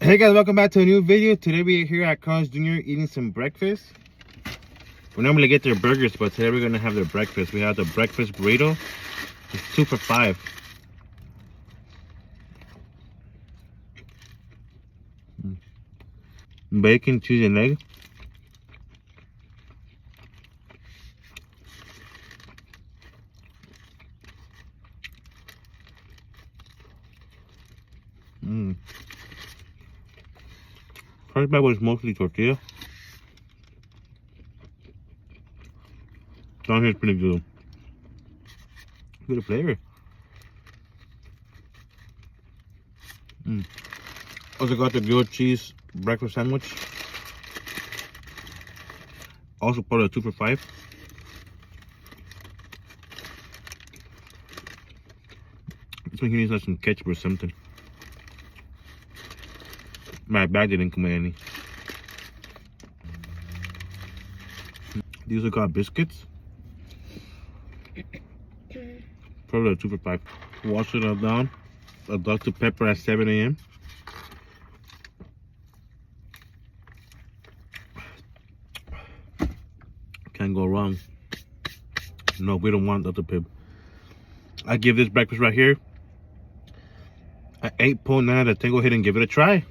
Hey guys, welcome back to a new video. Today we are here at Carl's Jr. eating some breakfast. We normally get their burgers, but today we're gonna have their breakfast. We have the breakfast burrito. It's 2 for $5. Bacon, cheese, and egg. First bite was mostly tortilla. Down here is pretty good. Good flavor. Also got the grilled cheese breakfast sandwich. Also part of the 2 for $5. This one here needs like some ketchup or something. My bag didn't come with any. These are got biscuits. Probably a 2 for $5. Wash it all down. A Dr. Pepper at 7 a.m. Can't go wrong. No, we don't want Dr. Pepper. I give this breakfast right here an 8.9 out of 10. Go ahead and give it a try.